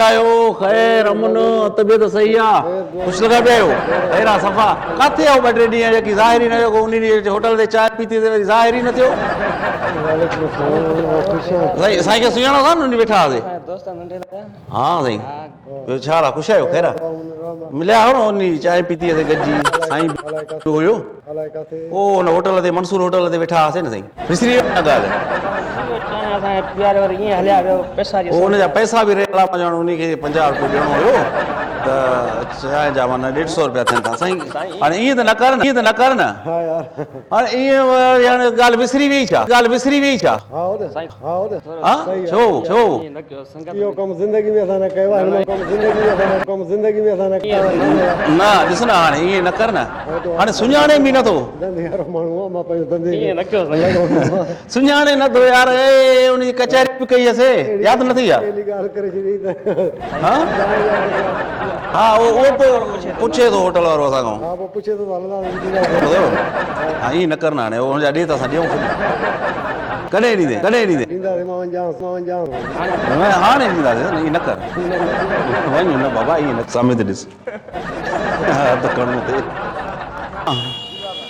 आयो खैर अमन तबियत सही आहे कुझु लॻा पिया आहियो खैर आहे सफ़ा किथे आयो ॿ टे ॾींहं जेकी ज़ाहिर ई न हुयो उन ॾींहुं होटल ते चांहि पीती ते वरी ज़ाहिर ई न थियो साईं खे सुञाणो था न उन वेठा हुआसीं हा साईं ॿियो छा हाल आहे ख़ुशि आहियो खैर मिलिया हो न उन चांहि पीती ते गॾिजी साईं हुयो पोइ हुन होटल ते मंसूर होटल ते वेठा हुआसीं न साईं विसरी वियो ॻाल्हि हुनजा पैसा बि रेला ॼणो उनखे 50 रुपया ॾियणो हुयो त चांहि जा माना 150 रुपया थियनि था साईं हाणे ईअं त न कर न हाणे ईअं हाणे ॻाल्हि विसरी वई छा छो इहो कमु ज़िंदगी में असां न कयो आहे न ॾिस न हाणे ईअं न कर न हाणे सुञाणे बि नथो सुञाणे नथो यार उनजी कचहरी बि कई हुअसि यादि नथी आहे हा उहो पुछे थो होटल वारो असां खां हा ईअं न कर न हाणे हुनजा ॾे त असां ॾियूं कॾहिं ॾींदे हाणे ॾींदासीं ईअं न कर वञ न बाबा ईअं न सामे ते ॾिस त करिणो थिए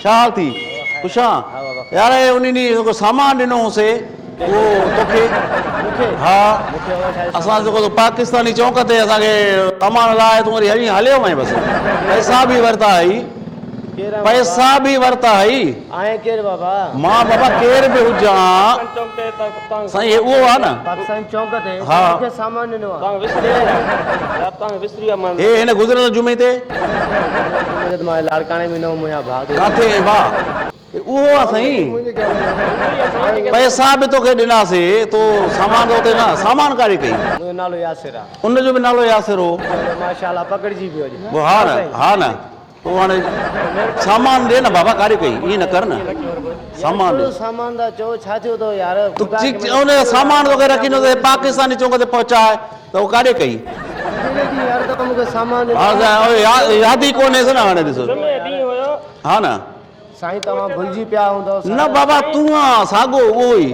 छा हाल थी ख़ुशि आहे यार उन ॾींहुं सामान ॾिनो हुओसीं उहो तोखे हा असां जेको पाकिस्तानी चौक ते असांखे सामान लाइ तूं वरी हली हलियो वञे बसि पैसा बि वरिता हुई मां बाबा केरु बि हुजां साईं उहो आहे न हा हे हिन गुज़िरियल जुमे ते काथे भाउ उहो आहे साईं पैसा बि तोखे ॾिनासीं तो सामान त उते न सामान कारे कई उनजो बि नालो यासिर हो हा न पोइ हाणे सामान ॾे न बाबा कारे कई ईअं न कर न सामान उन सामान तोखे रखी न पाकिस्तानी चौक ते पहुचाए त उहो कारे कई यादि ई कोन्हे न हाणे ॾिसो हा न साईं तव्हां भुलिजी पिया हूंदो न बाबा तूं आहे साॻो उहो ई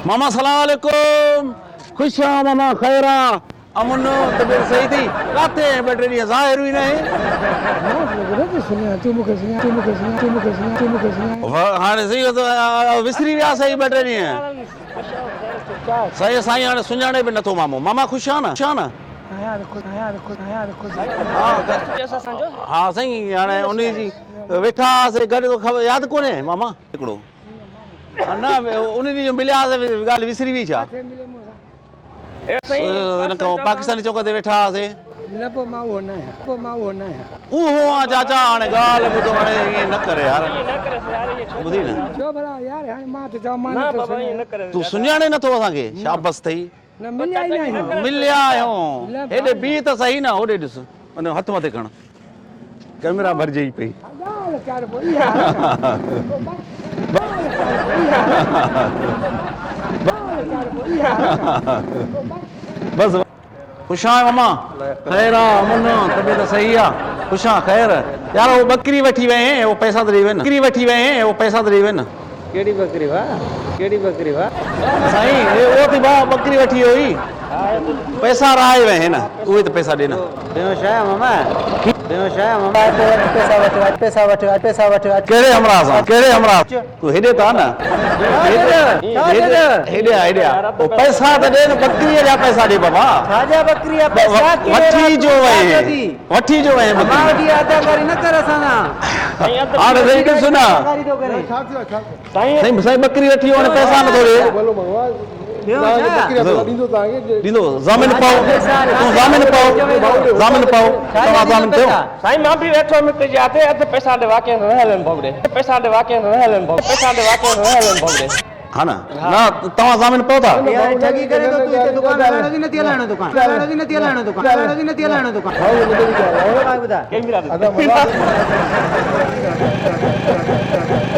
मामा सलाम वालेकुम ख़ुशि आहियां मामा ख़ैर आहे अमन तबियत सही थी किथे ॿ टे ॾींहं ज़ाहिर हुई न हाणे सही विसरी विया सही ॿ टे ॾींहं सही साईं हाणे सुञाणे बि नथो मामा ख़ुशि आहे न हा साईं हाणे उन जी वेठा हुआसीं गॾु ख़बर यादि कोन्हे मामा हिकिड़ो न उन ॾींहुं मिलियासीं ॻाल्हि विसरी वई छा पाकिस्तानी चौक ते वेठा हुआसीं उहो आहे चाचा हाणे ॻाल्हि ॿुधो हाणे ईअं न करे यार ॿुधी न तूं सुञाणे नथो असांखे शाबस अथई मिलिया आहियूं हेॾे बीह त सही न होॾे ॾिस उन हथ मथे खण कैमरा भरिजे पई बस ख़ुशि आहियां मामा ख़ैर आहे अमन तबियत सही आहे ख़ुशि आहे ख़ैर यार वो बकरी वठी वए हैं वो पैसा ॾेई वञ कहिड़ी बकरी वाह साईं वो थी भाउ बकरी वठी हुई पैसा राहे वए हैं न उहे त पैसा ॾे न कहिड़े हमरा सां तूं हेॾे था न हेॾे पैसा त ॾे न बकरीअ जा पैसा ॾे बाबा वठी जो वए हाणे ॾिस न साईं बकरी वठी हाणे पैसा नथो ॾे ॾींदो ज़ामिन पाओ तव्हां ज़ामिन थियो साईं मां बि वेठो मित्र जाते अधु पैसा ॾे वाक़ई न हलन भोगड़े हा न तव्हां ज़ामिन पाओ था ठगी करे तो तू दुकान वाला भी नथी हलाइणो दुकान ॿुधा